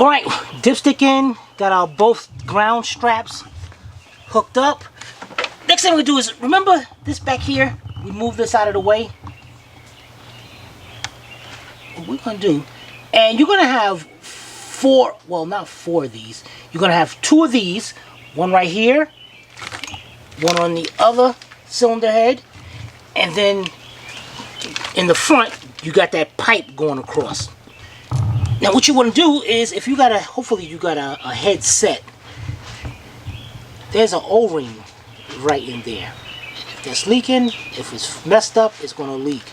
Alright, dipstick in, got our both ground straps hooked up. Next thing we do is, remember this back here? We move this out of the way. What we're going to do, and you're going to have four, well not four of these. You're going to have two of these, one right here, one on the other cylinder head, and then in the front, you got that pipe going across. Now what you want to do is, if you got a, hopefully you got a head set, there's an O-ring right in there. If that's leaking, if it's messed up, it's going to leak.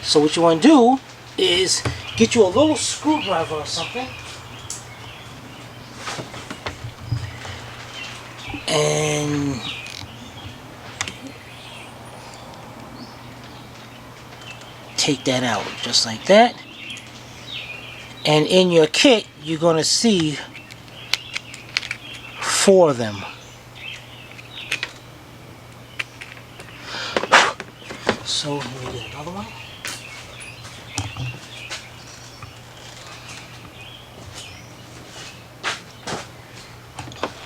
So what you want to do is get you a little screwdriver or something, and take that out just like that. And in your kit, you're going to see 4 of them. So let me get another one.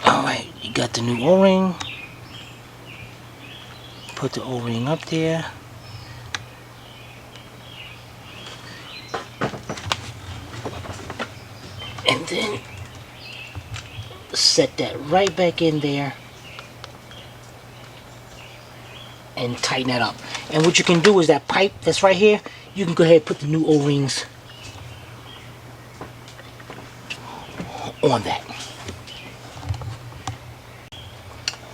Alright, you got the new O-ring. Put the O-ring up there. And then set that right back in there and tighten that up. And what you can do is that pipe that's right here, you can go ahead and put the new O-rings on that.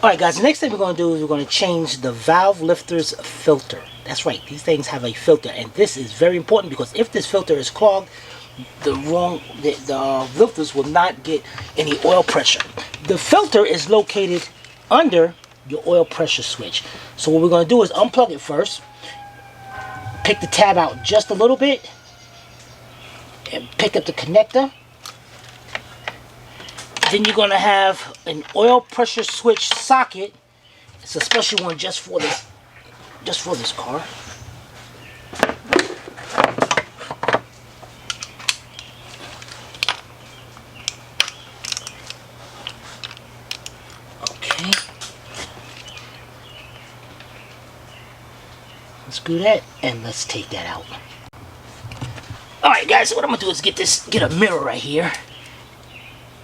Alright guys, the next thing we're going to do is we're going to change the valve lifter's filter. That's right, these things have a filter, and this is very important because if this filter is clogged, the lifters will not get any oil pressure. The filter is located under your oil pressure switch. So what we're going to do is unplug it first, pick the tab out just a little bit, and pick up the connector. Then you're going to have an oil pressure switch socket. It's a special one just for this car. Okay. Let's do that, and let's take that out. Alright guys, so what I'm going to do is get a mirror right here.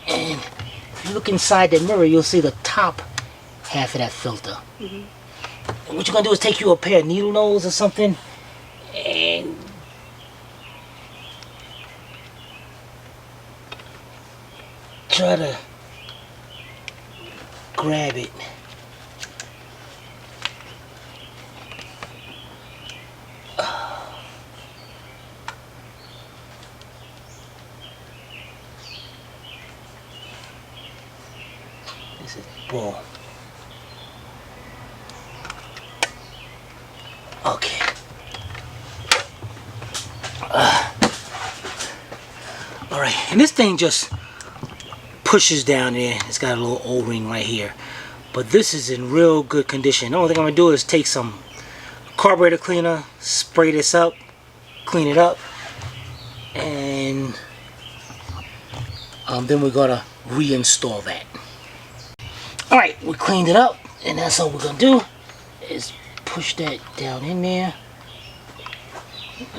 And if you look inside that mirror, you'll see the top half of that filter. And what you're going to do is take you a pair of needle nose or something and try to grab it. This is bull. Okay. Alright, and this thing just pushes down there. It's got a little O-ring right here. But this is in real good condition. The only thing I'm going to do is take some carburetor cleaner, spray this up, clean it up, and then we're going to reinstall that. Alright, we cleaned it up, and that's all we're going to do is push that down in there.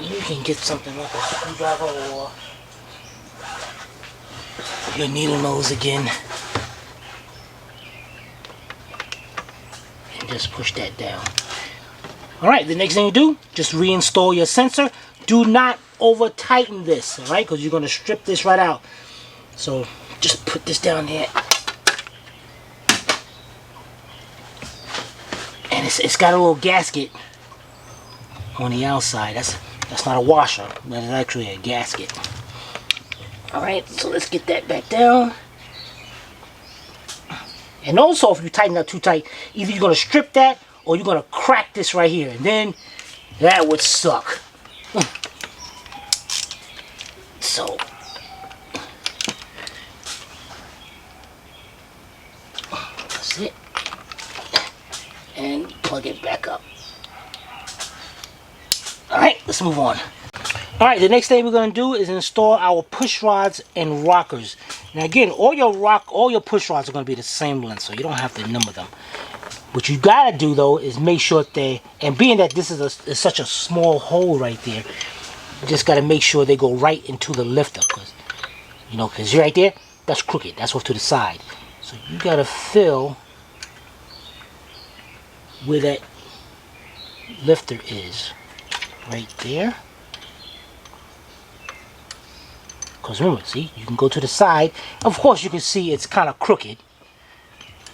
You can get something like a screwdriver or your needle nose again, and just push that down. Alright, the next thing you do, just reinstall your sensor. Do not over tighten this, alright, because you're going to strip this right out. So just put this down there. And it's got a little gasket on the outside. That's not a washer, that is actually a gasket. Alright, so let's get that back down. And also, if you tighten that too tight, either you're going to strip that or you're going to crack this right here. And then that would suck. So that's it. And plug it back up. Alright, let's move on. Alright, the next thing we're going to do is install our push rods and rockers. Now again, all your push rods are going to be the same length, so you don't have to number them. What you got to do though is make sure that and being that this is such a small hole right there, you just got to make sure they go right into the lifter, because you know, because right there, that's crooked, that's off to the side. So you got to fill where that lifter is, right there. Because remember, see, you can go to the side. Of course, you can see it's kind of crooked.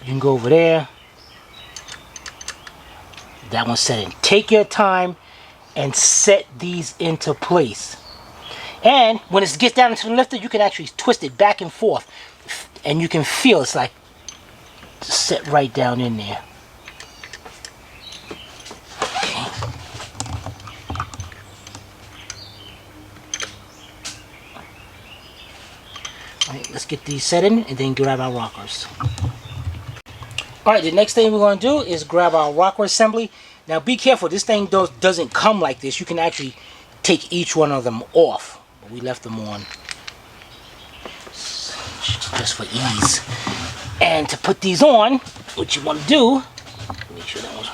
You can go over there. That one's set in. Take your time and set these into place. And when it gets down into the lifter, you can actually twist it back and forth. And you can feel it's like set right down in there. Alright, let's get these set in and then grab our rockers. Alright, the next thing we're going to do is grab our rocker assembly. Now be careful, this thing doesn't come like this. You can actually take each one of them off. We left them on just for ease. And to put these on, what you want to do, make sure that one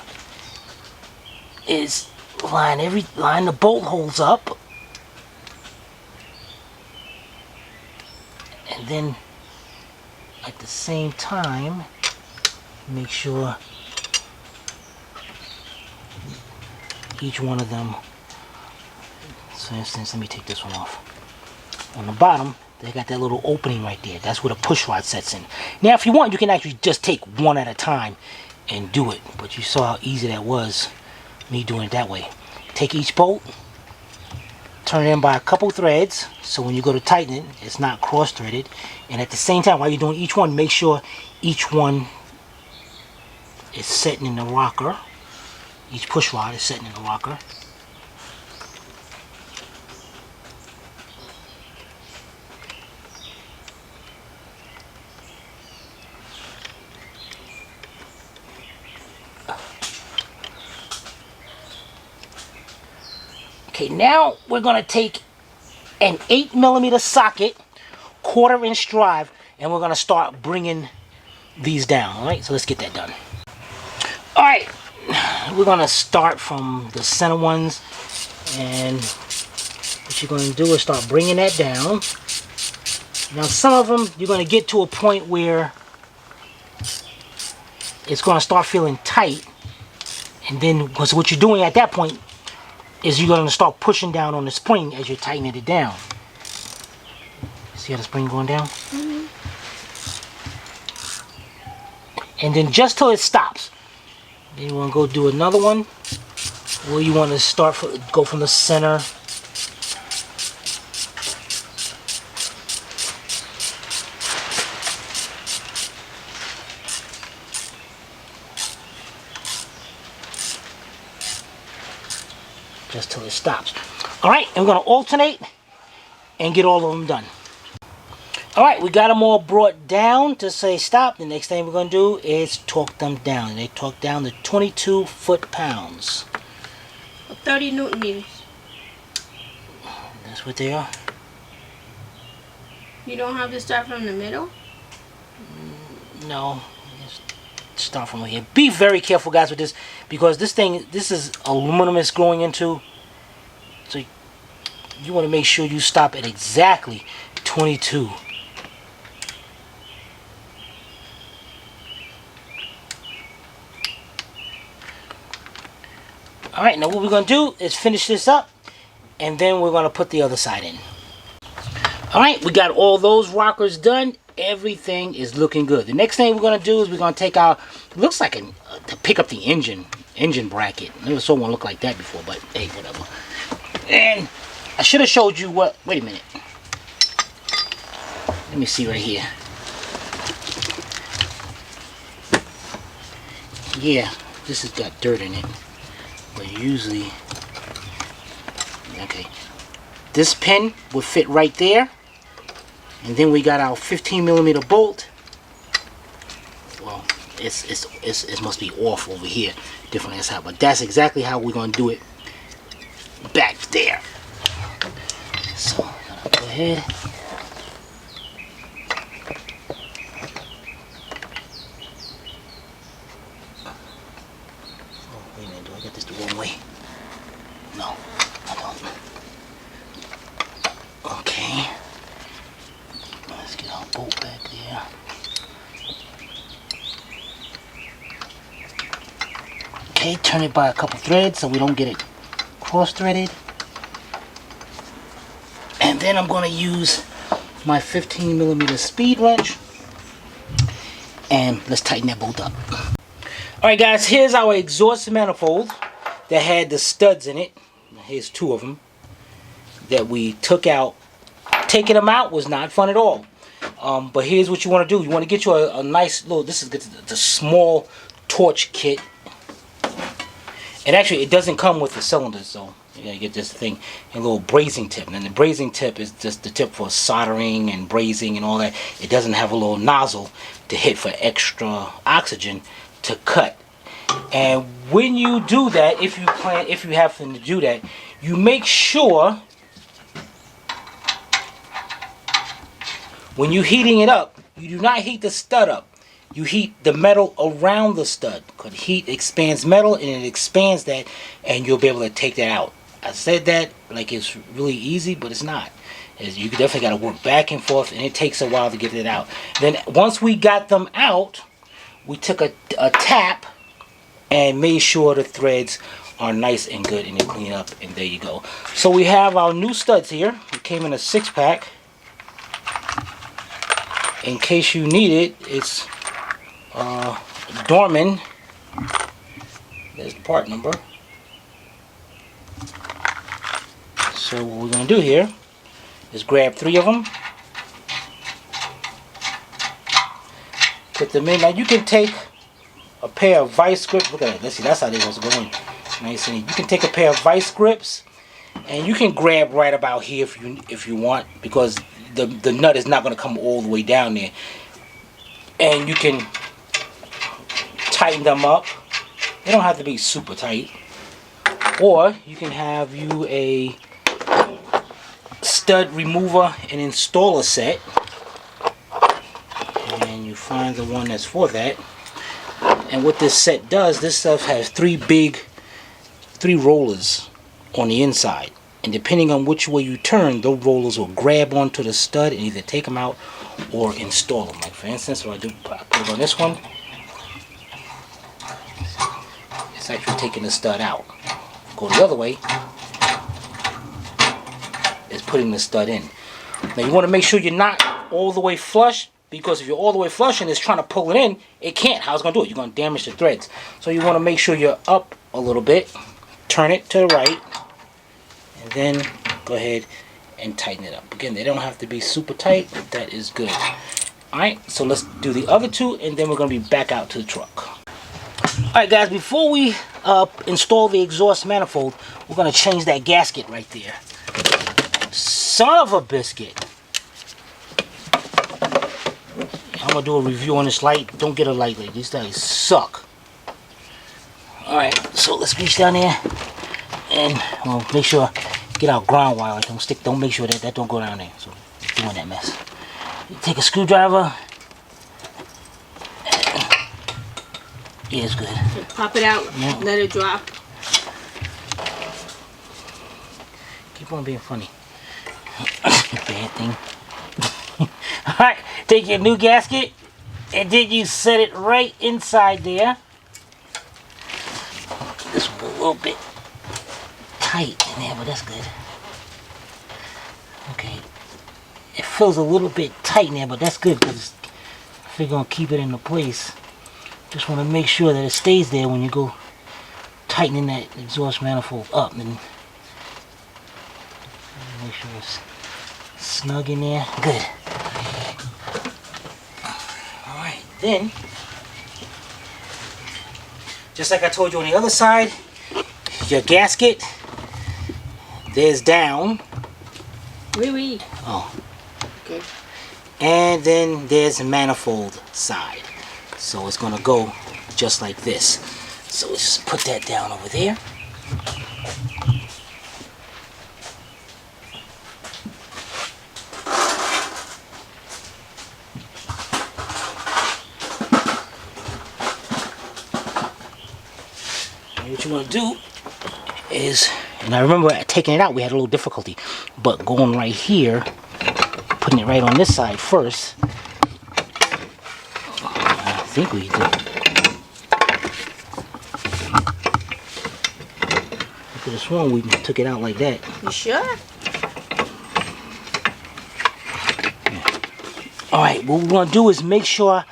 is line the bolt holes up. And then at the same time, make sure each one of them, so for instance, let me take this one off. On the bottom, they got that little opening right there. That's where the push rod sets in. Now if you want, you can actually just take one at a time and do it. But you saw how easy that was, me doing it that way. Take each bolt, turn it in by a couple threads, so when you go to tighten it, it's not cross-threaded. And at the same time, while you're doing each one, make sure each one is setting in the rocker. Each push rod is setting in the rocker. Okay, now we're going to take an 8mm socket, 1/4 inch drive, and we're going to start bringing these down. Alright, so let's get that done. Alright, we're going to start from the center ones, and what you're going to do is start bringing that down. Now some of them you're going to get to a point where it's going to start feeling tight, and then because what you're doing at that point is you're going to start pushing down on the spring as you're tightening it down. See how the spring going down? Mm-hmm. And then just till it stops. Then you want to go do another one, or you want to go from the center. Just till it stops. Alright, and we're going to alternate and get all of them done. Alright, we got them all brought down to say stop. The next thing we're going to do is torque them down. They torque down to 22 foot-pounds. 30 Newton meters. That's what they are. You don't have to start from the middle? No. Just start from here. Be very careful, guys, with this, because this is aluminum it's going into. So you want to make sure you stop at exactly 22. Alright, now what we're going to do is finish this up, and then we're going to put the other side in. Alright, we got all those rockers done. Everything is looking good. The next thing we're going to do is we're going to take our, it looks like to pick up the engine bracket. Never saw one look like that before, but hey, whatever. And I should have showed you what, wait a minute. Let me see right here. Yeah, this has got dirt in it. But usually, okay, this pin would fit right there, and then we got our 15mm bolt. Well, it must be off over here, different as how, but that's exactly how we're gonna do it back there. So I'm gonna go ahead. Oh, wait a minute, do I get this the wrong way? No, I don't. Okay. Let's get our bolt back there. Okay, turn it by a couple threads so we don't get it cross-threaded. And then I'm going to use my 15mm speed wrench. And let's tighten that bolt up. Alright guys, here's our exhaust manifold that had the studs in it. Here's 2 of them that we took out. Taking them out was not fun at all. But here's what you want to do. You want to get you a nice little, this is the small torch kit. And actually it doesn't come with the cylinders, so you gotta get this thing, a little brazing tip. And the brazing tip is just the tip for soldering and brazing and all that. It doesn't have a little nozzle to hit for extra oxygen to cut. And when you do that, if you happen to do that, you make sure when you're heating it up, you do not heat the stud up. You heat the metal around the stud, because heat expands metal and it expands that, and you'll be able to take that out. I said that like it's really easy, but it's not. You definitely got to work back and forth, and it takes a while to get it out. Then once we got them out, we took a tap and made sure the threads are nice and good and they clean up, and there you go. So we have our new studs here. It came in a 6-pack. In case you need it, it's Dorman. There's the part number. So what we're going to do here is grab 3 of them, put them in. Now you can take a pair of vice grips. Look at that. Let's see, that's how they're supposed to go in. Nice and neat. You can take a pair of vice grips, and you can grab right about here if you want, because the nut is not going to come all the way down there. And you can tighten them up. They don't have to be super tight. Or you can have you a stud remover and installer set, and you find the one that's for that. And what this set does, this stuff has 3 rollers on the inside, and depending on which way you turn, those rollers will grab onto the stud and either take them out or install them. Like for instance, what I put it on this one, it's actually taking the stud out. Go the other way, it's putting the stud in. Now you want to make sure you're not all the way flush, because if you're all the way flush and it's trying to pull it in, it can't. How's it going to do it? You're going to damage the threads. So you want to make sure you're up a little bit, turn it to the right, and then go ahead and tighten it up. Again, they don't have to be super tight, but that is good. Alright, so let's do the other 2, and then we're going to be back out to the truck. Alright guys, before we install the exhaust manifold, we're going to change that gasket right there. Son of a biscuit. I'm going to do a review on this light. Don't get a light like these guys suck. Alright, so let's reach down there and we'll make sure, get our ground wire. Don't make sure that don't go down there. So doing that mess. You take a screwdriver. Yeah, it's good. Pop it out, yeah. Let it drop. Keep on being funny. Bad thing. Alright, take your new gasket and then you set it right inside there. This one a little bit tight in there, but that's good. Okay. It feels a little bit tight in there, but that's good because if you're going to keep it into place, just want to make sure that it stays there when you go tightening that exhaust manifold up. And make sure it's snug in there. Good. Alright, then, just like I told you on the other side, your gasket, there's down. Oui. Oh. Okay. And then there's manifold side. So it's going to go just like this. So let's just put that down over there. what you want to do is, and I remember taking it out, we had a little difficulty, but going right here, putting it right on this side first. I think we did. I could have sworn we took it out like that. You sure? Alright, what we want to do is make sure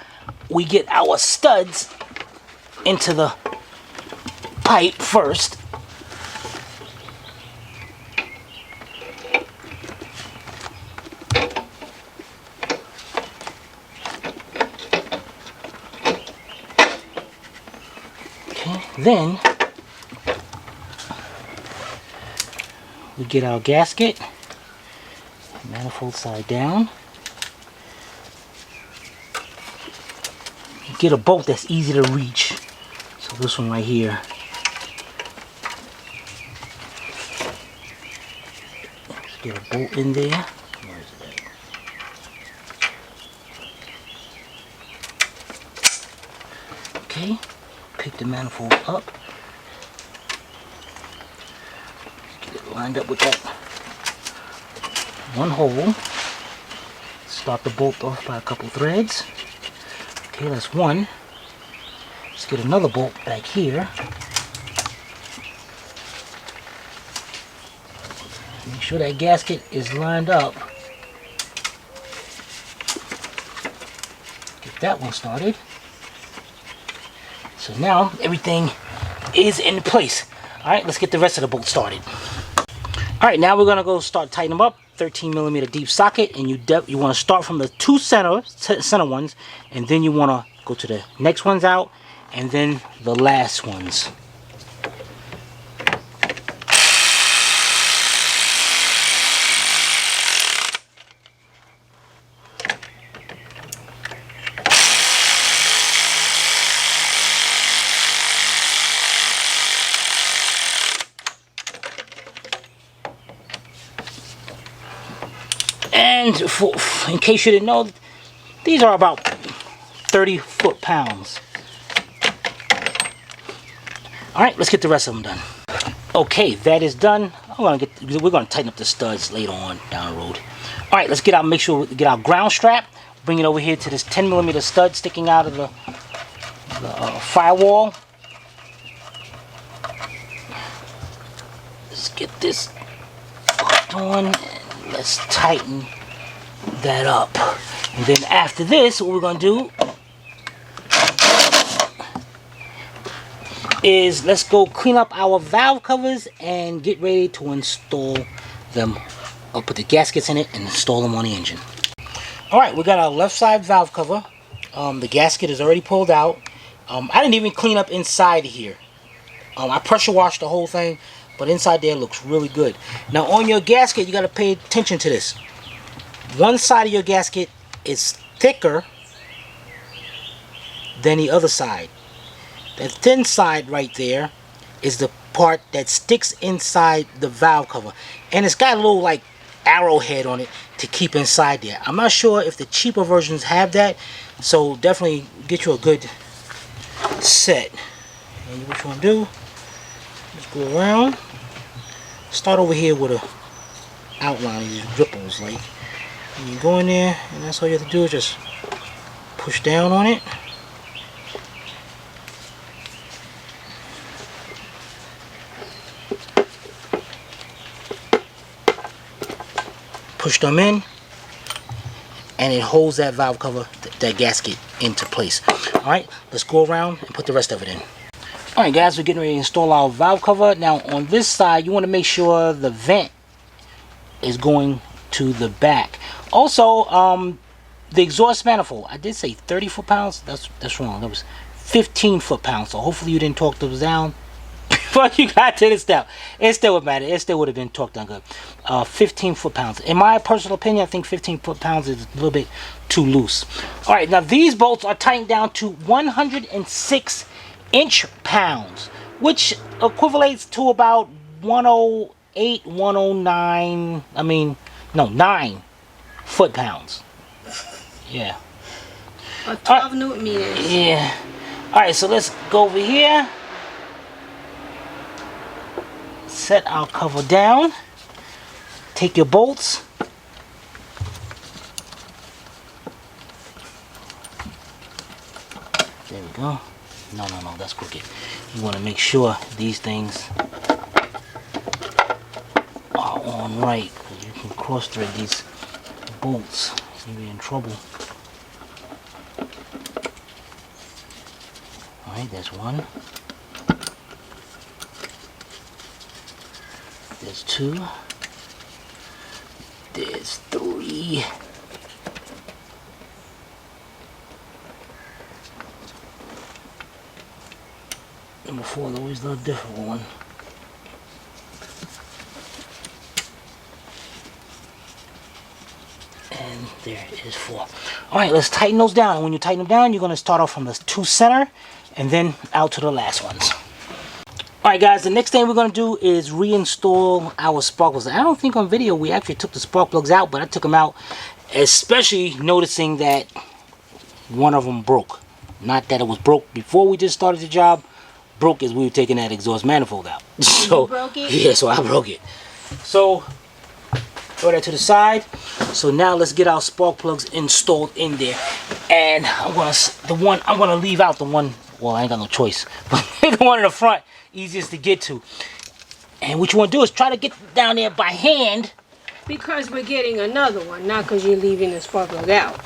we get our studs into the pipe first. Okay, then we get our gasket, manifold side down. Get a bolt that's easy to reach. So this one right here. Let's get a bolt in there. Where is it at? Okay, pick the manifold up. Get it lined up with that one hole. Start the bolt off by a couple threads. Okay, that's one. Let's get another bolt back here. Make sure that gasket is lined up. Get that one started. So now everything is in place. Alright, let's get the rest of the bolt started. Alright, now we're going to go start tightening them up. 13mm deep socket, and you want to start from the two center ones, and then you want to go to the next ones out, and then the last ones. And in case you didn't know, these are about 30 foot-pounds. Alright, let's get the rest of them done. Okay, that is done. We're going to tighten up the studs later on down the road. Alright, let's make sure we get our ground strap. Bring it over here to this 10mm stud sticking out of the firewall. Let's get this hooked on. Let's tighten that up. And then after this, what we're going to do is let's go clean up our valve covers and get ready to install them. I'll put the gaskets in it and install them on the engine. Alright, we got our left side valve cover. The gasket is already pulled out. I didn't even clean up inside here. I pressure washed the whole thing, but inside there looks really good. Now on your gasket, you got to pay attention to this. One side of your gasket is thicker than the other side. That thin side right there is the part that sticks inside the valve cover, and it's got a little like arrowhead on it to keep inside there. I'm not sure if the cheaper versions have that, so definitely get you a good set. And what you want to do, let's go around. Start over here with a outline of these ripples, like, and you go in there, and that's all you have to do is just push down on it. Push them in, and it holds that valve cover, that gasket, into place. Alright, let's go around and put the rest of it in. Alright guys, we're getting ready to install our valve cover. Now on this side, you want to make sure the vent is going to the back. Also, the exhaust manifold, I did say 30 foot-pounds. That's wrong. That was 15 foot-pounds. So hopefully you didn't torque those down before you got to this step. It still would matter. It still would have been torqued down good. 15 foot-pounds. In my personal opinion, I think 15 foot-pounds is a little bit too loose. Alright, now these bolts are tightened down to 106 inch-pounds, which equivalates to about 108, 109, I mean, no, 9 foot-pounds. Yeah. 12 Newton meters. Yeah. Alright, so let's go over here. set our cover down. Take your bolts. There we go. No, that's crooked. You want to make sure these things are on right, because you can cross thread these bolts. You'll be in trouble. Alright, there's one. There's two. There's three. Number 4 is always the difficult one. And there is 4. Alright, let's tighten those down. When you tighten them down, you're going to start off from the 2 center and then out to the last ones. Alright guys, the next thing we're going to do is reinstall our spark plugs. I don't think on video we actually took the spark plugs out, but I took them out, especially noticing that one of them broke. Not that it was broke before we just started the job. Broke as we were taking that exhaust manifold out. So you broke it? Yeah, so I broke it. So throw that to the side. So now let's get our spark plugs installed in there. And I'm gonna leave out the one. Well, I ain't got no choice, but the one in the front, easiest to get to. And what you want to do is try to get down there by hand. Because we're getting another one, not because you're leaving the spark plug out.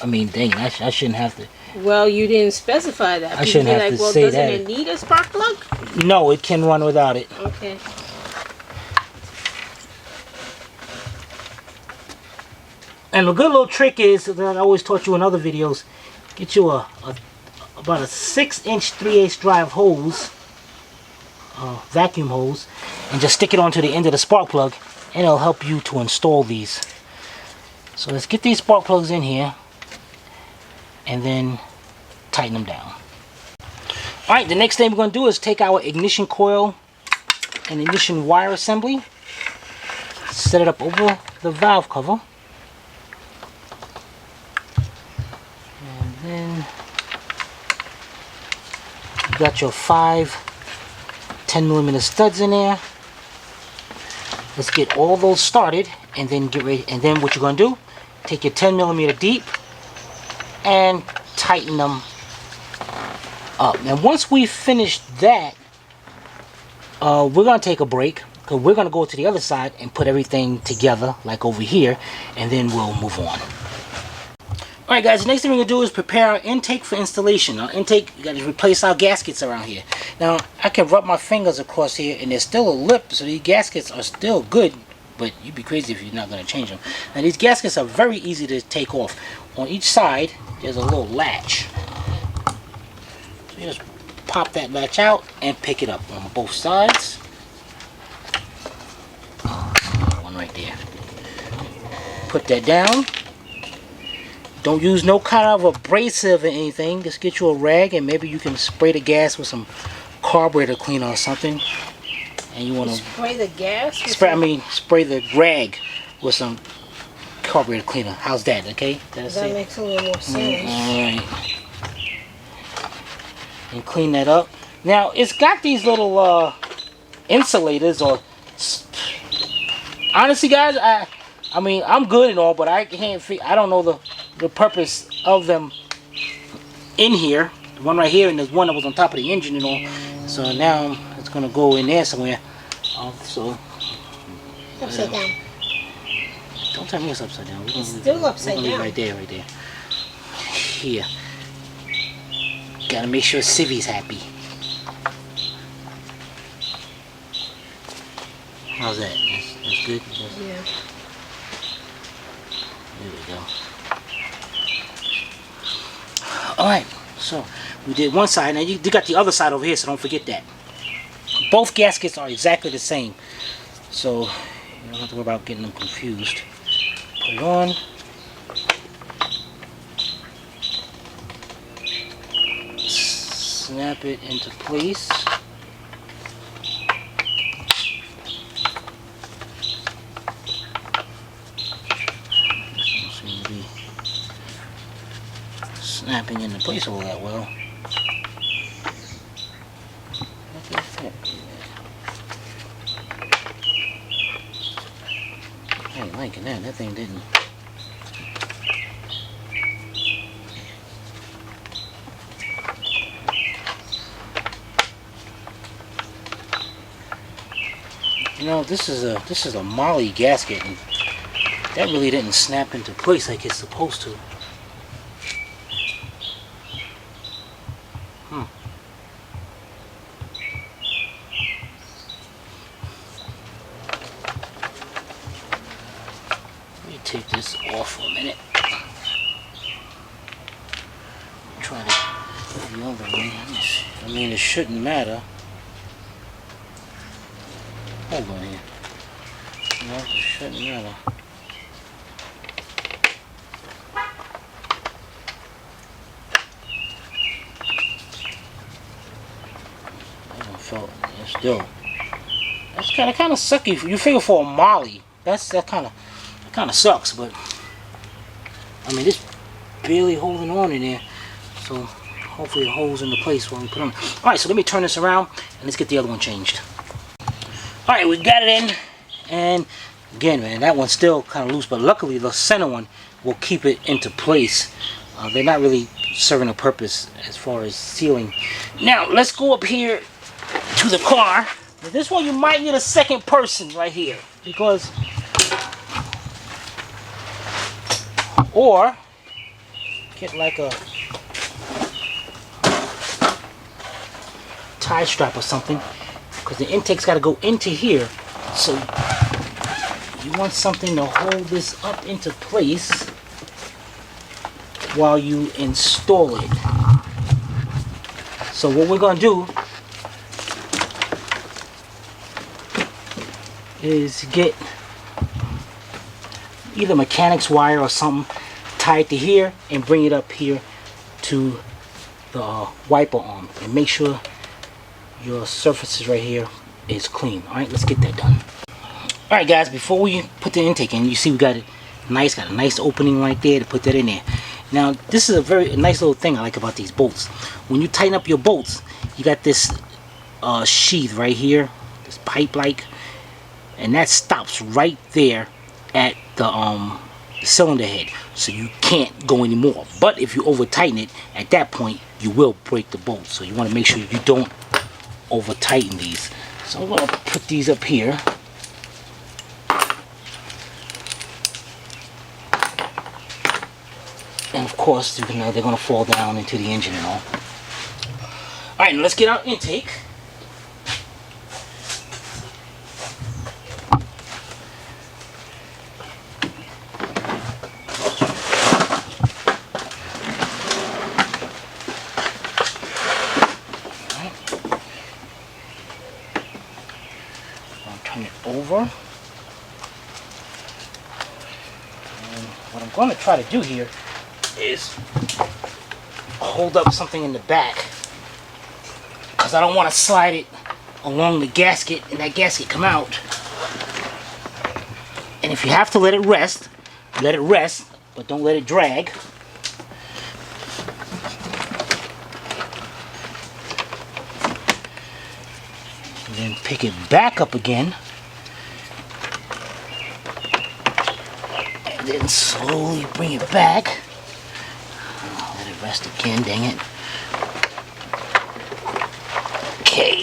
I mean, dang, I shouldn't have to. Well, you didn't specify that. I shouldn't have to say that. Doesn't it need a spark plug? No, it can run without it. Okay. And the good little trick is that I always taught you in other videos. Get you about a 6-inch 3/8 drive hose, vacuum hose, and just stick it onto the end of the spark plug, and it'll help you to install these. So let's get these spark plugs in here and then tighten them down. Alright, the next thing we're going to do is take our ignition coil and ignition wire assembly, set it up over the valve cover, and then you got your 5 10mm studs in there. Let's get all those started and then get ready. And then what you're going to do, take your 10mm deep and tighten them up. And once we finish that, we're going to take a break, because we're going to go to the other side and put everything together like over here, and then we'll move on. Alright guys, the next thing we're going to do is prepare our intake for installation. Our intake, we got to replace our gaskets around here. Now, I can rub my fingers across here and there's still a lip, so these gaskets are still good, but you'd be crazy if you're not going to change them. Now, these gaskets are very easy to take off. On each side, there's a little latch. So you just pop that latch out and pick it up on both sides. One right there. Put that down. Don't use no kind of abrasive or anything. Just get you a rag and maybe you can spray the gas with some carburetor cleaner or something. And you want to spray the gas? Spray the rag with some carburetor cleaner. How's that? Okay? That makes a little more sense. Alright. And clean that up. Now, it's got these little insulators, or honestly guys, I mean, I'm good and all, but I don't know the purpose of them in here. The one right here, and there's one that was on top of the engine and all. So now it's gonna go in there somewhere. So upside down. Don't tell me it's upside down. It's still upside down. Right there, right there. Here. Gotta make sure Civi's happy. How's that? That's good? Yeah. There we go. Alright, so we did one side. Now you got the other side over here, so don't forget that. Both gaskets are exactly the same. So you don't have to worry about getting them confused. Put it on. Snap it into place. Doesn't seem to be snapping into place all that well. liking that. That thing didn't. You know, this is a Molly gasket, and that really didn't snap into place like it's supposed to. Let me take this off for a minute. Try to the other way. I mean, it shouldn't matter. Hold on here. No, it shouldn't matter. I don't feel it still. That's kind of sucky. You figure for a Molly, that kind of sucks. But I mean, it's barely holding on in there. So hopefully it holds into place when we put it on. All right, so let me turn this around and let's get the other one changed. All right, we got it in, and again, man, that one's still kind of loose, but luckily the center one will keep it into place. They're not really serving a purpose as far as sealing. Now, let's go up here to the car. Now, this one you might need a second person right here, because, or get like a tie strap or something, because the intake's got to go into here. So you want something to hold this up into place while you install it. So what we're going to do is get either mechanic's wire or something tied to here and bring it up here to the wiper arm, and make sure your surfaces right here is clean. All right, let's get that done. All right, guys, before we put the intake in, you see we got a nice opening right there to put that in there. Now, this is a very nice little thing I like about these bolts. When you tighten up your bolts, you got this sheath right here, this pipe like, and that stops right there at the cylinder head, so you can't go anymore. But if you over tighten it, at that point you will break the bolt. So you want to make sure you don't over tighten these. So I'm going to put these up here. And of course, they're going to fall down into the engine and all. Alright, now let's get our intake. Over, and what I'm going to try to do here is hold up something in the back, because I don't want to slide it along the gasket and that gasket come out. And if you have to let it rest, but don't let it drag. And then pick it back up again. Then slowly bring it back. Let it rest again, dang it. Okay.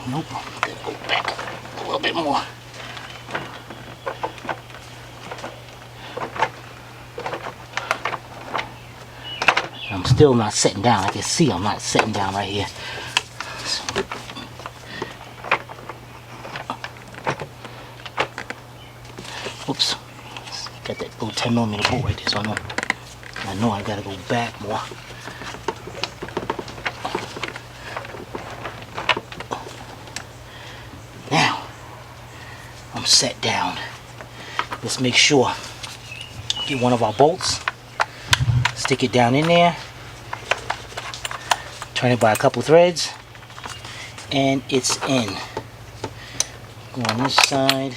Nope, gotta go back a little bit more. I'm still not sitting down. I can see I'm not sitting down right here. So, oops, got that little 10mm bolt right there, so I know I gotta go back more. Now, I'm set down. Let's make sure, get one of our bolts, stick it down in there, turn it by a couple threads, and it's in. Go on this side.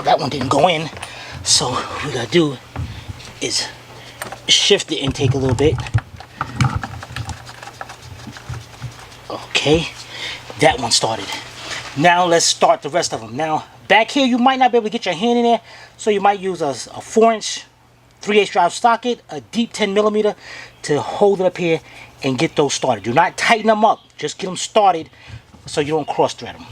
That one didn't go in, so what we gotta do is shift the intake a little bit. Okay, that one started. Now let's start the rest of them. Now back here you might not be able to get your hand in there, so you might use a 4-inch 3/8 drive socket, a deep 10mm to hold it up here and get those started. Do not tighten them up, just get them started so you don't cross thread them.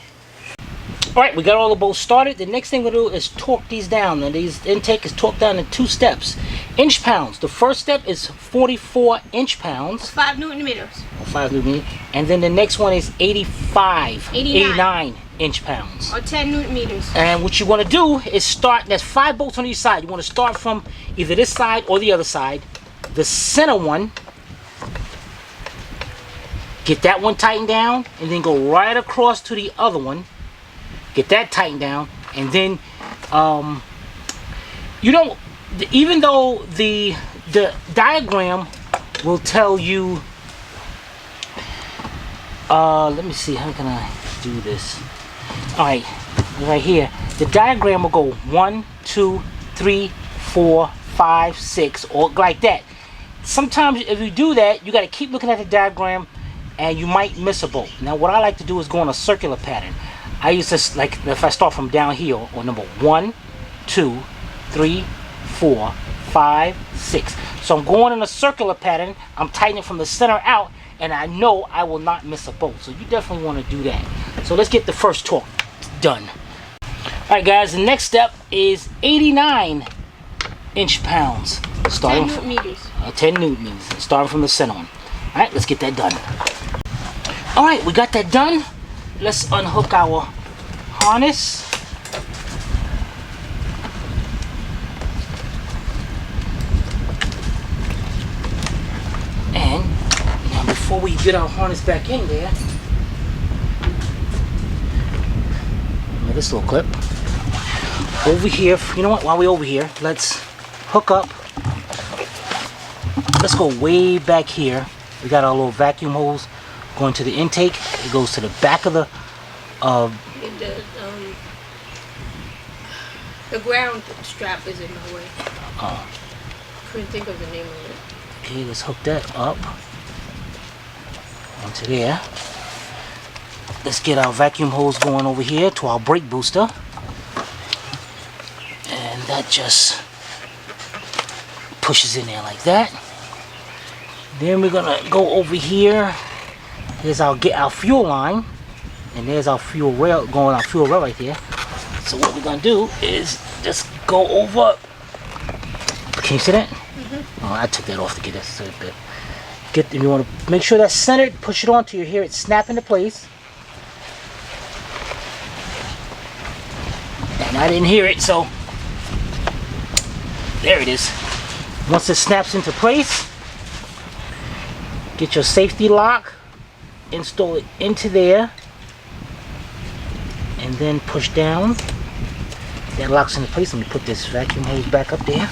Alright, we got all the bolts started. The next thing we'll do is torque these down. And these intake is torqued down in 2 steps. Inch pounds. The first step is 44 inch pounds. 5 Newton meters. 5 Newton meters. And then the next one is 89 inch pounds. Or 10 Newton meters. And what you want to do is start, there's 5 bolts on each side. You want to start from either this side or the other side. The center one, get that one tightened down, and then go right across to the other one. Get that tightened down, and then you don't, even though the diagram will tell you, let me see, how can I do this? Alright, right here, the diagram will go 1, 2, 3, 4, 5, 6, or like that. Sometimes if you do that, you got to keep looking at the diagram and you might miss a bolt. Now what I like to do is go in a circular pattern. I use this, like if I start from down here on number 1, 2, 3, 4, 5, 6. So I'm going in a circular pattern. I'm tightening from the center out, and I know I will not miss a bolt. So you definitely want to do that. So let's get the first torque done. Alright guys, the next step is 89 inch pounds. Starting 10 Newton meters. 10 Newton meters. Starting from the center one. Alright, let's get that done. Alright, we got that done. Let's unhook our harness. And now before we get our harness back in there, this little clip over here, you know what, while we're over here, let's hook up. Let's go way back here. We got our little vacuum hose going to the intake. It goes to the back of the ground strap is in my way. Oh. Couldn't think of the name of it. Okay, let's hook that up onto there. Let's get our vacuum hose going over here to our brake booster. And that just pushes in there like that. Then we're gonna go over here. Here's our fuel line, and there's our fuel rail, going our fuel rail right there. So what we're gonna do is just go over. Can you see that? Mm-hmm. Oh, I took that off to get this. You want to make sure that's centered. Push it on till you hear it snap into place. And I didn't hear it, so there it is. Once it snaps into place, get your safety lock. Install it into there, and then push down. That locks into place. Let me put this vacuum hose back up there.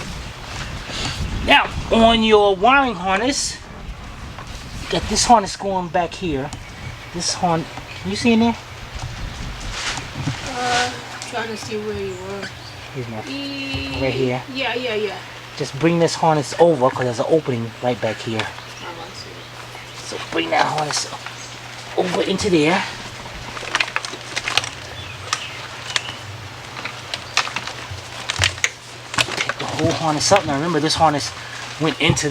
Now on your wiring harness, you got this harness going back here. This harness, can you see in there? Trying to see where you were. Here's my, right here. Yeah. Just bring this harness over, because there's an opening right back here. Oh, I see. So bring that harness over into there. Pick the whole harness up. Now remember, this harness went into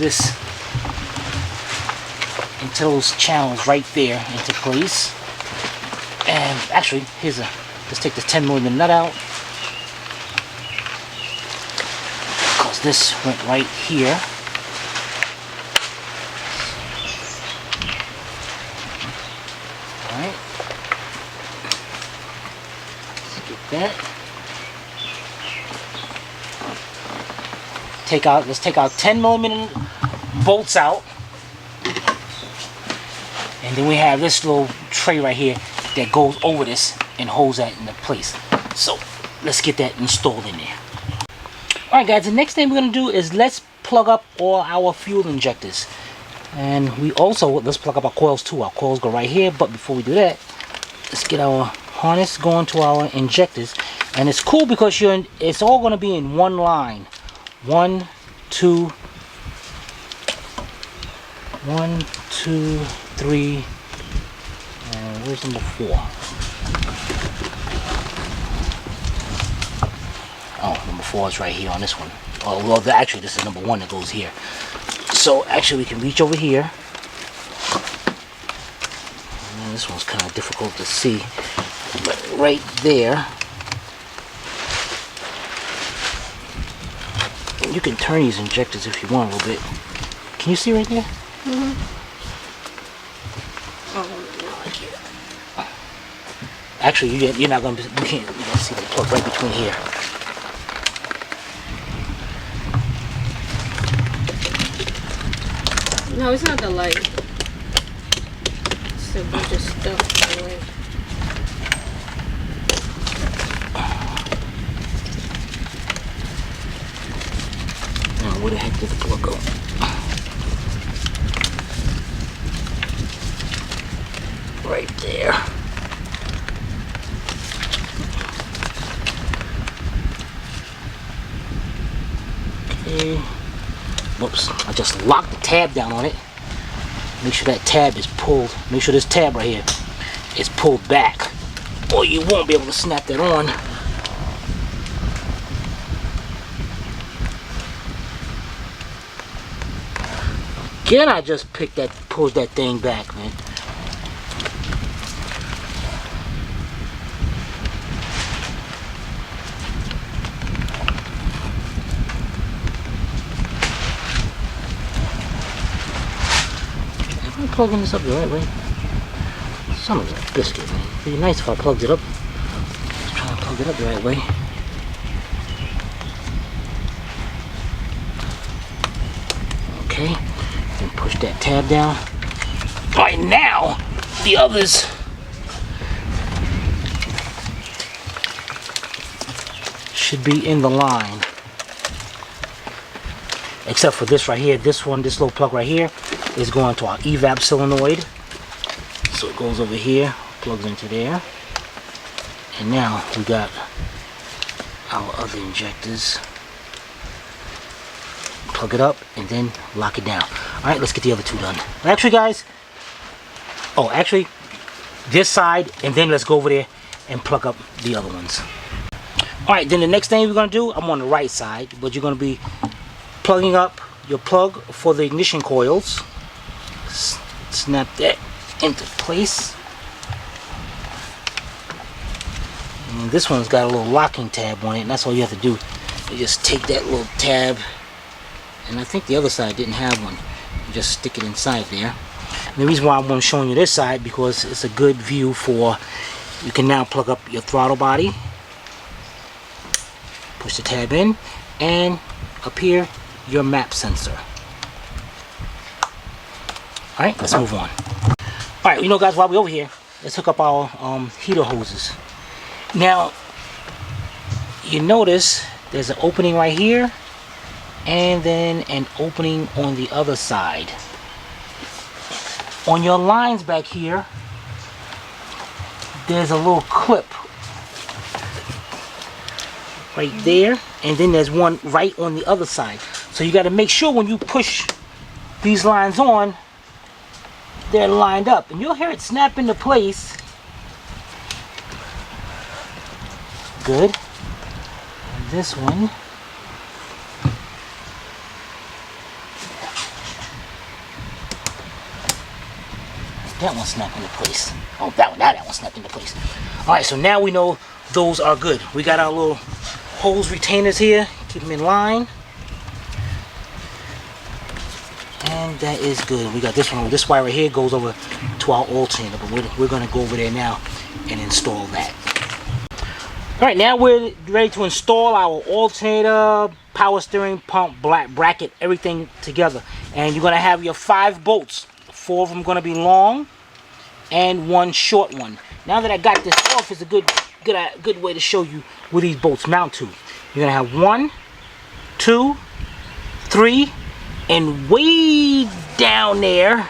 those channels right there into place. And actually, let's take this 10mm nut out, because this went right here. Alright. Let's get that. Let's take our 10mm bolts out. And then we have this little tray right here that goes over this and holds that into place. So let's get that installed in there. Alright guys, the next thing we're going to do is let's plug up all our fuel injectors. And let's plug up our coils too. Our coils go right here, but before we do that, let's get our harness going to our injectors. And it's cool because it's all going to be in one line. 1, 2, 1, 2, 3, and where's number 4? Oh, number 4 is right here on this one. Oh, well, actually, this is number 1 that goes here. So, actually, we can reach over here. And this one's kind of difficult to see. But right there, you can turn these injectors if you want a little bit. Can you see right there? Mm-hmm. Oh, no. Actually, you're not gonna. You can't. You don't see the plug right between here. No, it's not the light. It's a bunch of stuff away. Now, where the heck did the plug go? Right there. Okay. Whoops. I just locked the tab down on it. Make sure that tab is pulled. Make sure this tab right here is pulled back, or you won't be able to snap that on. Again, I just pulled that thing back, man. Am I plugging this up the right way? Son of a biscuit, man. It'd be nice if I plugged it up. Just trying to plug it up the right way. Okay. And push that tab down. Right now, the others should be in the line. Except for this right here. This little plug right here is going to our evap solenoid. So it goes over here, plugs into there. And now we got our other injectors. Plug it up and then lock it down. Alright, let's get the other two done. Actually, guys, this side, and then let's go over there and plug up the other ones. Alright, then the next thing we're going to do, I'm on the right side, but you're going to be plugging up your plug for the ignition coils. Snap that into place. And this one's got a little locking tab on it, and that's all you have to do. You just take that little tab, and I think the other side didn't have one. You just stick it inside there. And the reason why I'm showing you this side, because it's a good view for, you can now plug up your throttle body, push the tab in, and up here your map sensor. Alright, let's move on. Alright, you know, guys, while we're over here, let's hook up our heater hoses. Now, you notice there's an opening right here, and then an opening on the other side. On your lines back here, there's a little clip right there, and then there's one right on the other side. So you got to make sure when you push these lines on, they're lined up, and you'll hear it snap into place. Good. And this one, that one snapped into place. Oh, that one snapped into place. Alright, so now we know those are good. We got our little hose retainers here. Keep them in line. And that is good. We got this one. This wire right here goes over to our alternator, but we're going to go over there now and install that. Alright, now we're ready to install our alternator, power steering, pump, bracket, everything together. And you're going to have your 5 bolts. 4 of them going to be long and 1 short one. Now that I got this off, it's a good way to show you where these bolts mount to. You're going to have 1, 2, 3, and way down there.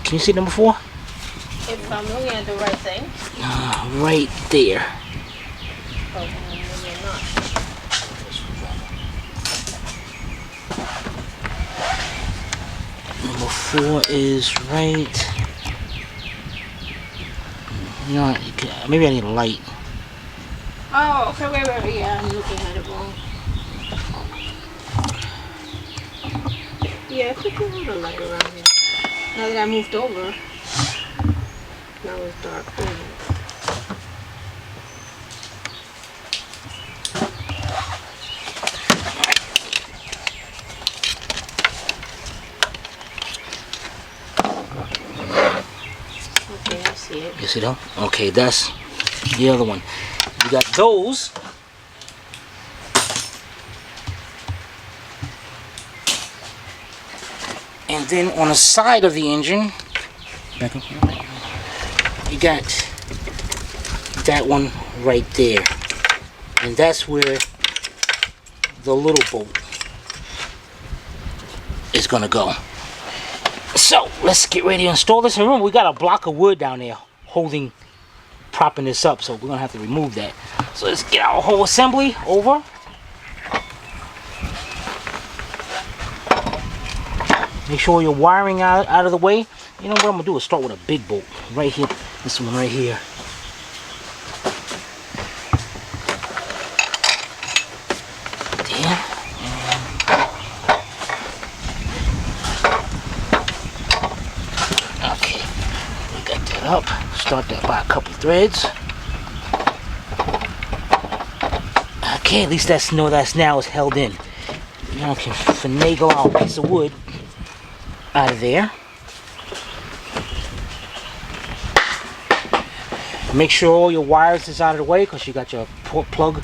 Can you see number 4? If I'm looking at the right thing. Right there. Oh, maybe not. Number 4 is right. You know, maybe I need a light. Oh, okay, wait. Yeah, I'm looking at it wrong. Yeah, I think we have a light around here. Now that I moved over, now it's dark. Okay, I see it. You see that? Okay, that's the other one. You got those. And then on the side of the engine, back up, you got that one right there. And that's where the little bolt is going to go. So let's get ready to install this. And remember, we got a block of wood down there propping this up, so we're going to have to remove that. So let's get our whole assembly over. Make sure your wiring out of the way. You know what I'm going to do is start with a big bolt right here. This one right here. There. Okay. We got that up. Start that by a couple threads. Okay, at least that's now is held in. Now I can finagle our piece of wood out of there. Make sure all your wires is out of the way, because you got your plug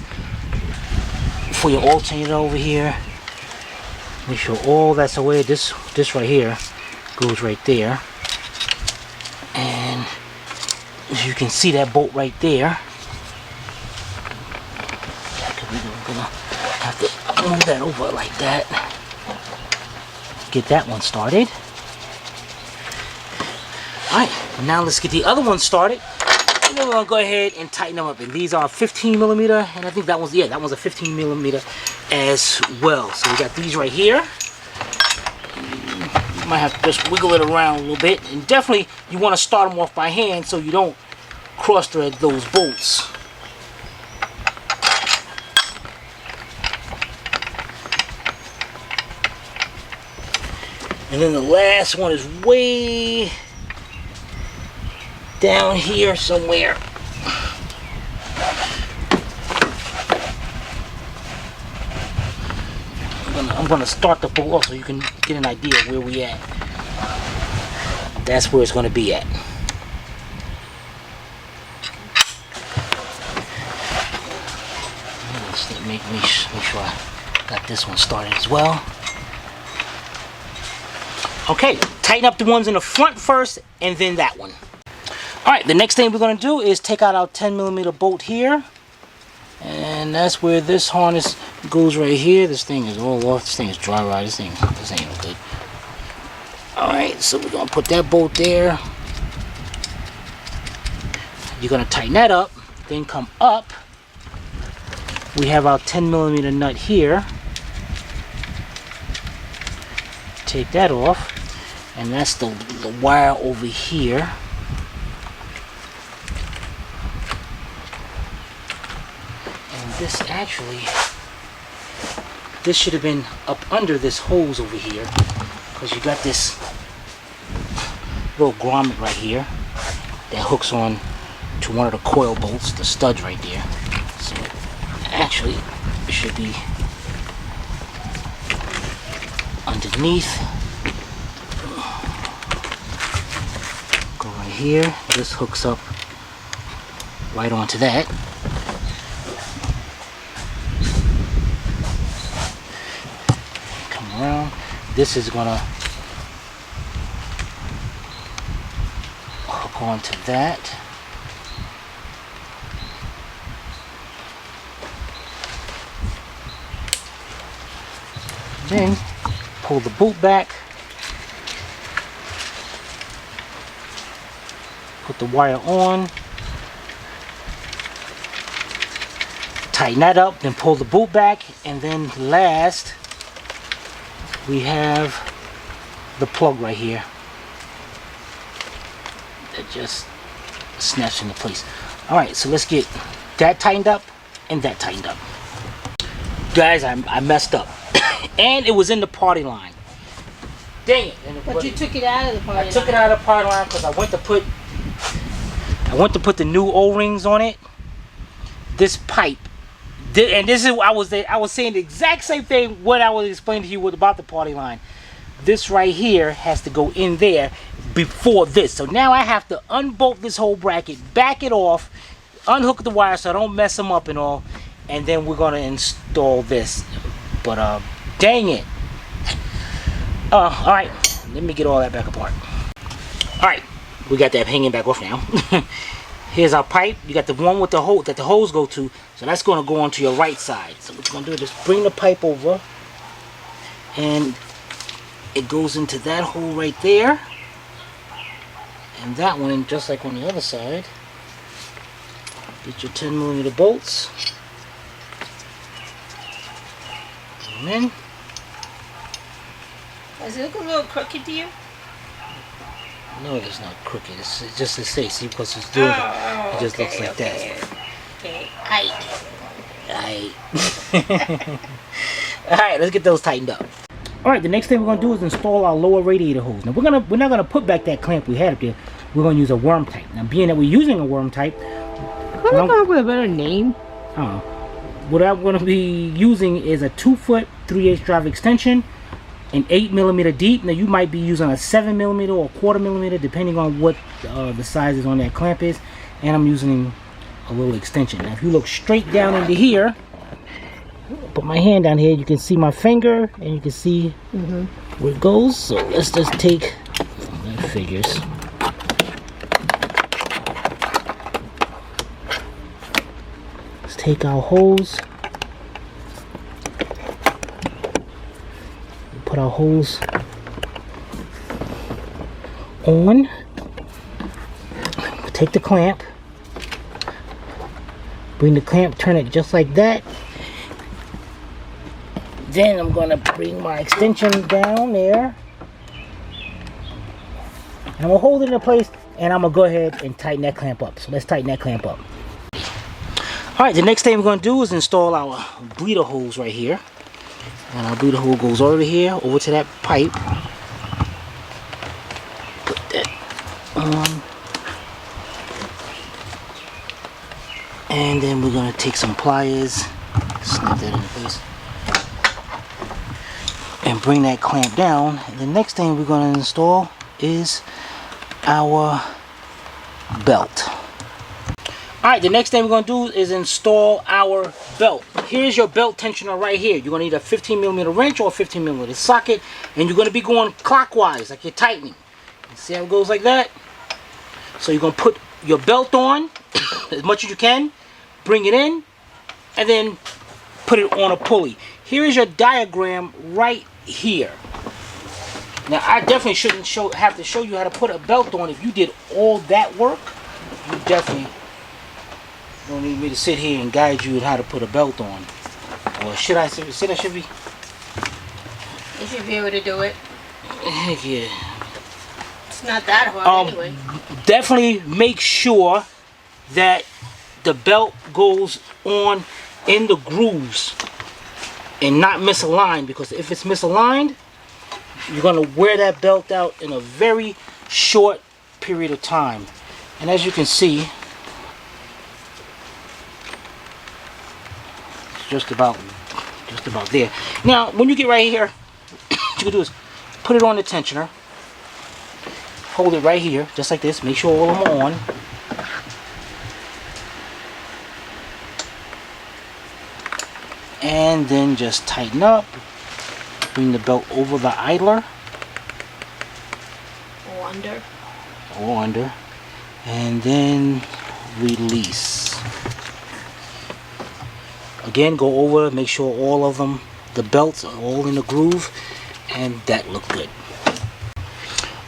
for your alternator over here. Make sure all that's away. This right here goes right there, and as you can see, that bolt right there. We're gonna have to move that over like that. Get that one started. Alright, now let's get the other one started. And then we're gonna go ahead and tighten them up. And these are 15mm, and I think that one's a 15mm as well. So we got these right here. You might have to just wiggle it around a little bit. And definitely you want to start them off by hand so you don't cross thread those bolts. And then the last one is way down here somewhere. I'm gonna start the bolt off so you can get an idea of where we at. That's where it's gonna be at. Let's make sure I got this one started as well. Okay, tighten up the ones in the front first, and then that one. Alright, the next thing we're going to do is take out our 10mm bolt here. And that's where this harness goes right here. This thing is all off. This thing is dry rot. This ain't no good. Alright, so we're going to put that bolt there. You're going to tighten that up, then come up. We have our 10mm nut here. Take that off, and that's the wire over here. And this should have been up under this hose over here, because you got this little grommet right here that hooks on to one of the coil bolts, the studs right there. So actually it should be underneath. Go right here. This hooks up right onto that. Come around. This is gonna hook onto that. Then pull the boot back, put the wire on, tighten that up, then pull the boot back, and then last we have the plug right here. That just snaps into place. Alright, so let's get that tightened up and that tightened up. Guys, I messed up. And it was in the party line. Dang it. But you took it out of the party line. I took it out of the party line because I went to put the new O-rings on it. This pipe, and this is I was saying the exact same thing what I was explaining to you about the party line. This right here has to go in there before this. So now I have to unbolt this whole bracket, back it off, unhook the wire so I don't mess them up and all, and then we're gonna install this. But dang it. Alright, let me get all that back apart. Alright, we got that hanging back off now. Here's our pipe. You got the one with the hole that the hose go to, so that's going to go onto your right side. So what you're going to do is just bring the pipe over, and it goes into that hole right there, and that one just like on the other side. Get your 10mm bolts. Amen. Does it look a little crooked to you? No, it's not crooked. It's just to say, see, because it's doing it just looks like that. Okay. Alright, let's get those tightened up. Alright, the next thing we're gonna do is install our lower radiator hose. Now we're not gonna put back that clamp we had up there. We're gonna use a worm type. Now being that we're using a worm type, Couldn't come up with a better name? I don't know. What I'm gonna be using is a 2-foot 3/8 drive extension, an 8mm deep. Now you might be using a 7mm or a 1/4mm depending on what the sizes on that clamp is, and I'm using a little extension. Now if you look straight down into here, put my hand down here, you can see my finger and you can see where it goes. So let's just take that figures. Let's take our hose. Put our hose on, take the clamp, bring the clamp, turn it just like that. Then I'm going to bring my extension down there, and I'm going to hold it in place, and I'm going to go ahead and tighten that clamp up. So let's tighten that clamp up. Alright, the next thing we're going to do is install our bleeder hose right here. And our bleeder hole goes over here, over to that pipe. Put that on. And then we're going to take some pliers, snap that into place, and bring that clamp down. And the next thing we're going to install is our belt. Alright, the next thing we're going to do is install our belt. Here's your belt tensioner right here. You're going to need a 15mm wrench or a 15mm socket, and you're going to be going clockwise like you're tightening. You see how it goes like that? So you're going to put your belt on as much as you can, bring it in, and then put it on a pulley. Here is your diagram right here. Now I definitely shouldn't have to show you how to put a belt on. If you did all that work, you definitely don't need me to sit here and guide you on how to put a belt on. Or should I say that should be? You should be able to do it. Heck yeah. It's not that hard anyway. Definitely make sure that the belt goes on in the grooves and not misaligned, because if it's misaligned, you're going to wear that belt out in a very short period of time. And as you can see, just about there. Now when you get right here, what you can do is put it on the tensioner, hold it right here just like this, make sure all of them are on, and then just tighten up, bring the belt over the idler or under, and then release. Again, go over, make sure all of them, the belts are all in the groove, and that looked good.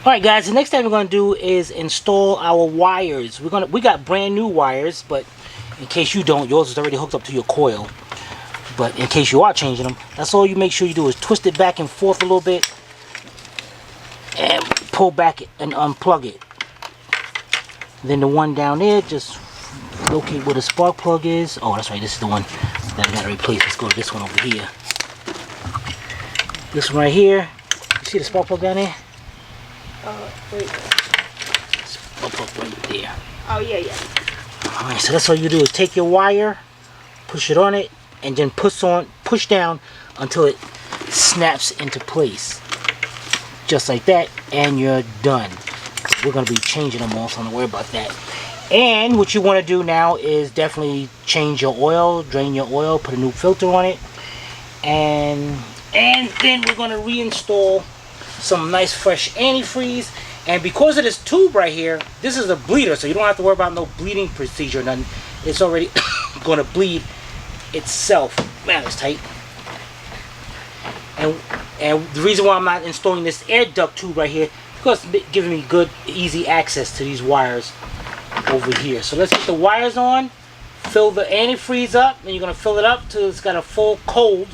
Alright guys, the next thing we're going to do is install our wires. We got brand new wires, but in case you don't, yours is already hooked up to your coil. But in case you are changing them, that's all you make sure you do is twist it back and forth a little bit. and pull back it and unplug it. Then the one down there, just locate where the spark plug is. Oh, that's right, this is the one that I gotta replace. Let's go to this one over here. This one right here. You see the spark plug down there? Wait. Spark plug right there. Oh, yeah. Alright, so that's all you do is take your wire, push it on it, and then push down until it snaps into place. Just like that, and you're done. We're going to be changing them all, so don't worry about that. And what you want to do now is definitely change your oil, drain your oil, put a new filter on it, and then we're going to reinstall some nice fresh antifreeze. And because of this tube right here, this is a bleeder, so you don't have to worry about no bleeding procedure or nothing. It's already going to bleed itself. Man, it's tight. And the reason why I'm not installing this air duct tube right here, because it's giving me good, easy access to these wires over here. So let's get the wires on, fill the antifreeze up, and you're going to fill it up till it's got a full cold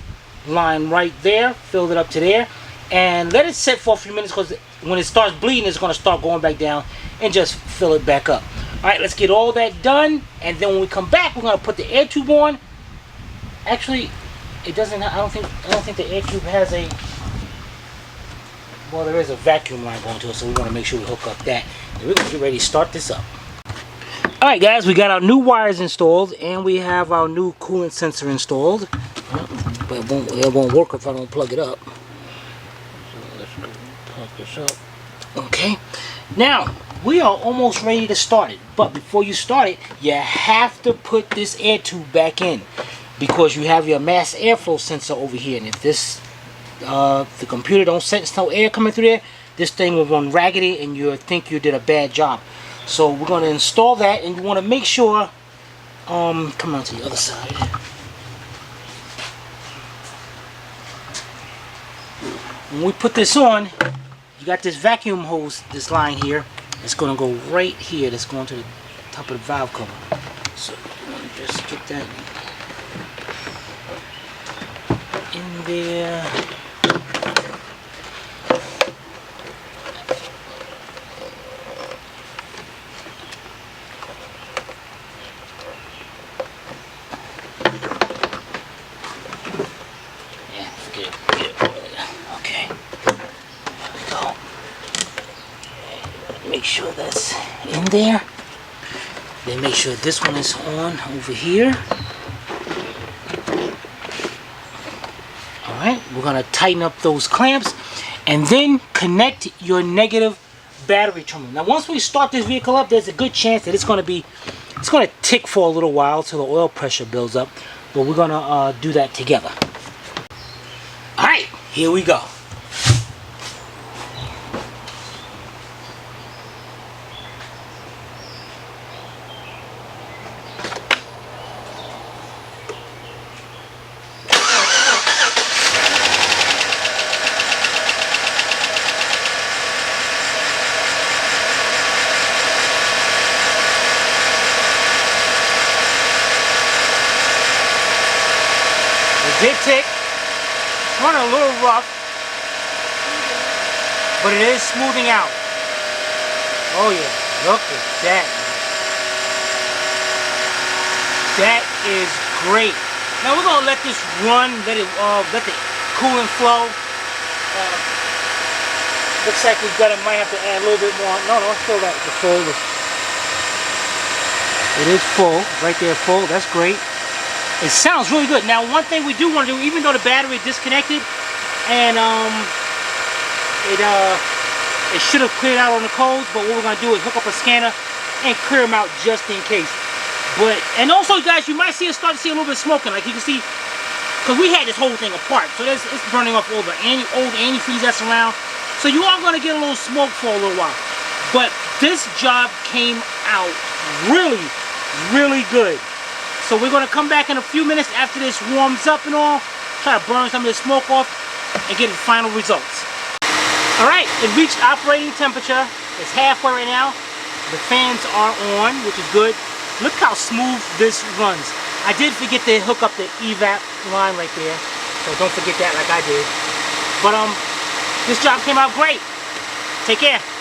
line right there. Fill it up to there, and let it sit for a few minutes, because when it starts bleeding, it's going to start going back down, and just fill it back up. Alright, let's get all that done, and then when we come back, we're going to put the air tube on. Actually, it doesn't. I don't think the air tube has a. Well, there is a vacuum line going to it, so we want to make sure we hook up that. And we're going to get ready to start this up. Alright guys, we got our new wires installed, and we have our new coolant sensor installed. But it won't work if I don't plug it up. So let's plug this up. Okay. Now, we are almost ready to start it. But before you start it, you have to put this air tube back in, because you have your mass airflow sensor over here, and if this the computer don't sense no air coming through there, this thing will run raggedy and you'll think you did a bad job. So we're going to install that, and you want to make sure come on to the other side. When we put this on, you got this vacuum hose, this line here, it's going to go right here. That's going to the top of the valve cover. So I'm going to just get that in there. Make sure that's in there. Then make sure this one is on over here. Alright, we're going to tighten up those clamps and then connect your negative battery terminal. Now once we start this vehicle up, there's a good chance that it's going to tick for a little while till the oil pressure builds up. But we're going to do that together. Alright, here we go. Did tick, running a little rough, but it is smoothing out. Oh yeah, look at that. That is great. Now we're gonna let this run, let the coolant flow. Looks like might have to add a little bit more. No, still the full. It is full, right there, full. That's great. It sounds really good. Now, one thing we do want to do, even though the battery is disconnected, and it should have cleared out on the codes, but what we're going to do is hook up a scanner and clear them out just in case. And also, guys, you might see it start to see a little bit of smoking, like you can see, because we had this whole thing apart, so it's burning off all the old antifreeze that's around. So you are going to get a little smoke for a little while. But this job came out really, really good. So we're going to come back in a few minutes after this warms up and all, try to burn some of the smoke off and get the final results. Alright, it reached operating temperature. It's halfway right now. The fans are on, which is good. Look how smooth this runs. I did forget to hook up the evap line right there, so don't forget that like I did. But this job came out great. Take care.